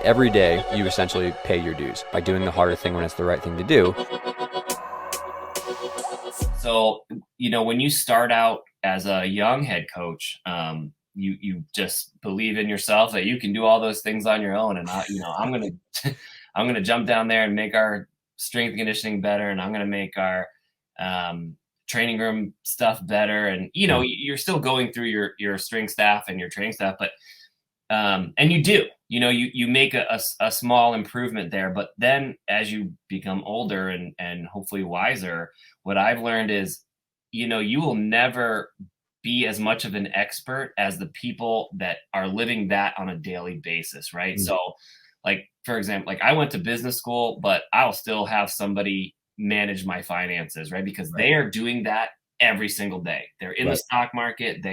Every day, you essentially pay your dues by doing the harder thing when it's the right thing to do. So, when you start out as a young head coach, you just believe in yourself that you can do all those things on your own. And I'm gonna I'm gonna jump down there and make our strength and conditioning better, and I'm gonna make our training room stuff better. And you're still going through your strength staff and your training staff, but and you do, you make a small improvement there. But then as you become older and hopefully wiser, what I've learned is, you will never be as much of an expert as the people that are living that on a daily basis, right? Mm. So, like, for example, like I went to business school, but I'll still have somebody manage my finances, right? Because they are doing that every single day. They're in the stock market.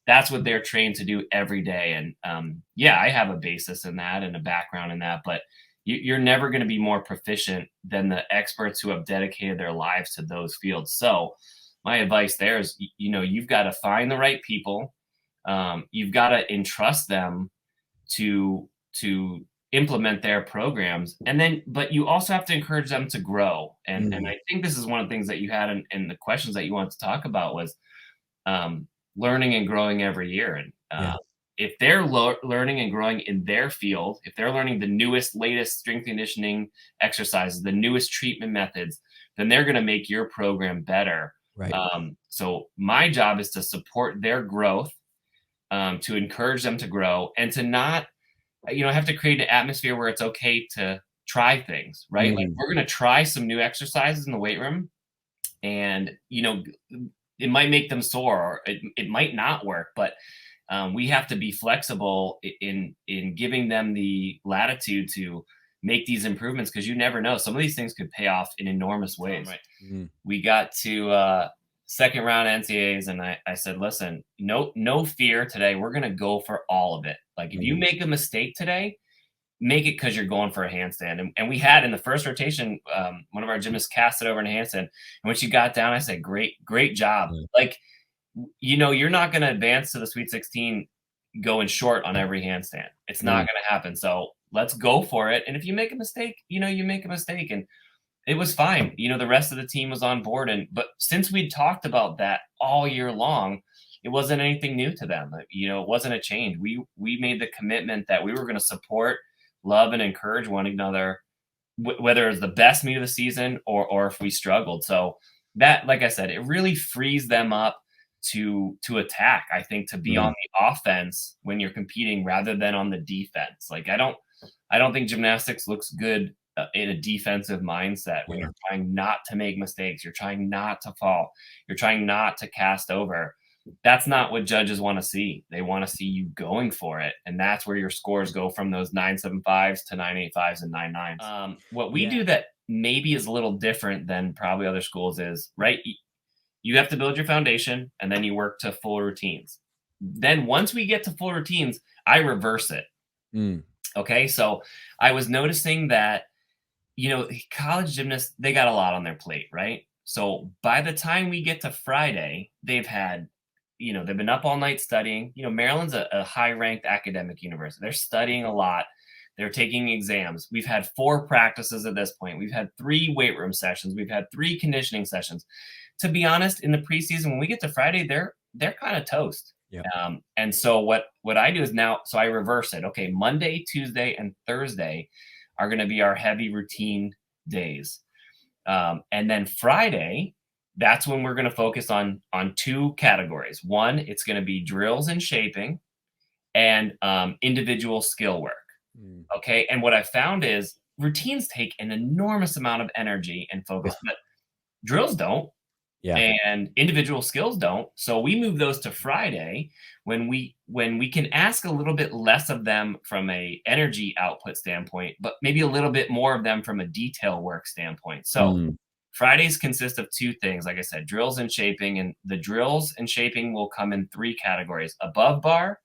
That's what they're trained to do every day. And I have a basis in that and a background in that, but you're never going to be more proficient than the experts who have dedicated their lives to those fields. So my advice there is, you've got to find the right people. You've got to entrust them to implement their programs. But you also have to encourage them to grow. And I think this is one of the things that you had in the questions that you wanted to talk about was learning and growing every year. And if they're learning and growing in their field, if they're learning the newest, latest strength conditioning exercises, the newest treatment methods, then they're going to make your program better. Right. So my job is to support their growth, to encourage them to grow, and to not, have to create an atmosphere where it's okay to try things, right? Like we're going to try some new exercises in the weight room, and, it might make them sore, or it might not work, but we have to be flexible in giving them the latitude to make these improvements, because you never know. Some of these things could pay off in enormous ways. Right. We got to second round NCAAs, and I said, listen, no fear today. We're going to go for all of it. Like if you make a mistake today, make it because you're going for a handstand. And we had in the first rotation, one of our gymnasts cast it over in a handstand. And when she got down, I said, great job. Like, you're not going to advance to the Sweet 16 going short on every handstand. It's not going to happen. So let's go for it. And if you make a mistake, you make a mistake. And it was fine. The rest of the team was on board. But since we'd talked about that all year long, it wasn't anything new to them. It wasn't a change. We made the commitment that we were going to support, love, and encourage one another, whether it was the best meet of the season or if we struggled. So that, like I said, it really frees them up to attack, I think, to be on the offense when you're competing rather than on the defense. Like I don't think gymnastics looks good in a defensive mindset when you're trying not to make mistakes, you're trying not to fall, you're trying not to cast over. That's not what judges want to see. They want to see you going for it. And that's where your scores go from those 9.75s to 9.85s and 9.9s. What we do that maybe is a little different than probably other schools is, right, you have to build your foundation and then you work to full routines. Then once we get to full routines, I reverse it. Okay. So I was noticing that, college gymnasts, they got a lot on their plate, right? So by the time we get to Friday, they've had, they've been up all night studying. Maryland's a high-ranked academic university. They're studying a lot. They're taking exams. We've had 4 practices at this point. We've had 3 weight room sessions. We've had 3 conditioning sessions. To be honest, in the preseason, when we get to Friday, they're kind of toast. Yeah. And so what I do is now, so I reverse it. Okay, Monday, Tuesday, and Thursday are going to be our heavy routine days. And then Friday, that's when we're going to focus on 2 categories. One, it's going to be drills and shaping and individual skill work. Okay. And what I found is routines take an enormous amount of energy and focus, but drills don't. Yeah. And individual skills don't. So we move those to Friday when we can ask a little bit less of them from a energy output standpoint, but maybe a little bit more of them from a detail work standpoint. So Fridays consist of 2 things. Like I said, drills and shaping, and the drills and shaping will come in 3 categories: above bar,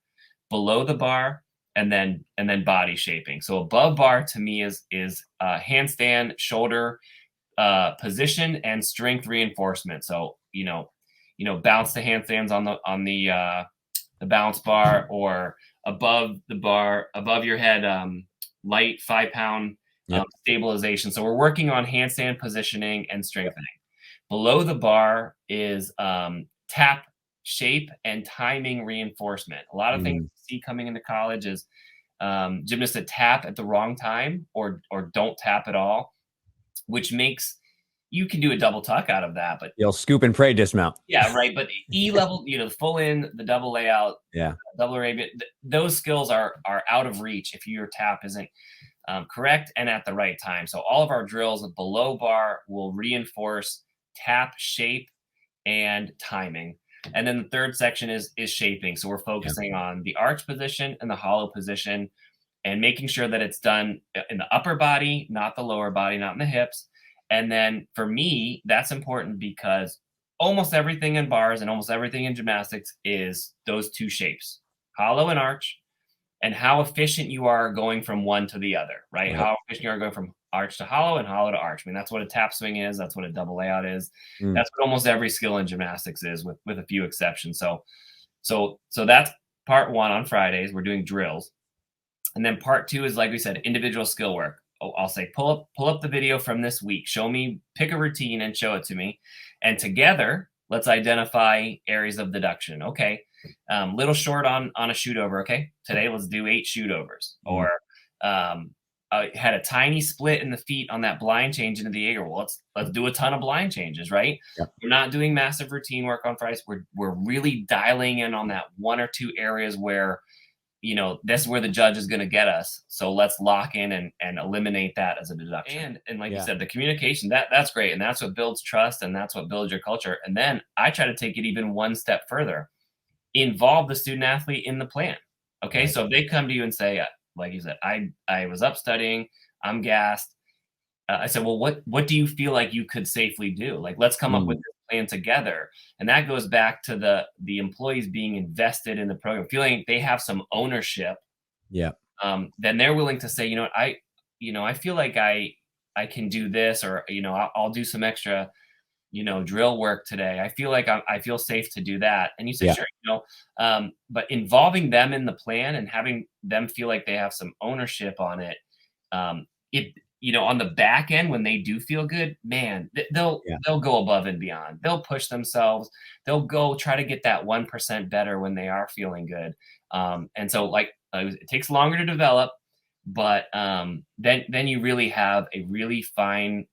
below the bar, and then body shaping. So above bar to me is handstand, shoulder, position, and strength reinforcement. So, bounce the handstands on the the balance bar, or above the bar, above your head, light 5-pound stabilization. So we're working on handstand positioning and strengthening. Below the bar is tap, shape, and timing reinforcement. A lot of things you see coming into college is gymnasts that tap at the wrong time or don't tap at all, which makes you can do a double tuck out of that, but you'll scoop and pray dismount. Yeah, right. But E level, the full in, the double layout, double Arabian, those skills are out of reach if your tap isn't correct and at the right time. So all of our drills below bar will reinforce tap, shape, and timing. And then the third section is shaping. So we're focusing on the arch position and the hollow position, and making sure that it's done in the upper body, not the lower body, not in the hips. And then for me, that's important because almost everything in bars and almost everything in gymnastics is those two shapes, hollow and arch, and how efficient you are going from one to the other, right? How efficient you are going from arch to hollow and hollow to arch. I mean, that's what a tap swing is. That's what a double layout is. That's what almost every skill in gymnastics is, with a few exceptions. So that's part one on Fridays. We're doing drills. And then part two is, like we said, individual skill work. I'll say, pull up the video from this week. Show me, pick a routine and show it to me. And together, let's identify areas of deduction. Okay. Little short on a shoot over. Okay. Today, let's do 8 shoot overs. Or I had a tiny split in the feet on that blind change into the Jaeger. Well, let's do a ton of blind changes, right? We're not doing massive routine work on Fridays. We're really dialing in on that 1 or 2 areas where, this is where the judge is going to get us. So let's lock in and eliminate that as a deduction. And like you said, the communication, that's great. And that's what builds trust, and that's what builds your culture. And then I try to take it even one step further. Involve the student athlete in the plan. Okay. So if they come to you and say, like you said, I was up studying, I'm gassed. I said, well, what do you feel like you could safely do? Like, let's come up with this plan together. And that goes back to the employees being invested in the program, feeling they have some ownership. Then they're willing to say, I feel like I can do this, or, I'll do some extra, drill work today. I feel like I feel safe to do that. And you say, sure, but involving them in the plan and having them feel like they have some ownership on it, on the back end, when they do feel good, man, they'll go above and beyond. They'll push themselves. They'll go try to get that 1% better when they are feeling good. And so it takes longer to develop, but then you really have a really fine,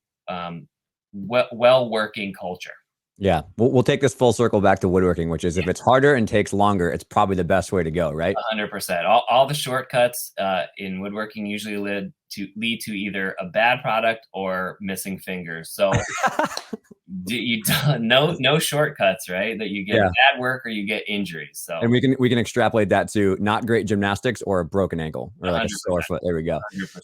well working culture. Yeah. We'll take this full circle back to woodworking, which is if it's harder and takes longer, it's probably the best way to go, right? 100%. All the shortcuts in woodworking usually lead to either a bad product or missing fingers. So no shortcuts, right? That you get bad work or you get injuries. So, and we can extrapolate that to not great gymnastics or a broken ankle or like 100%. A sore foot. There we go. 100%.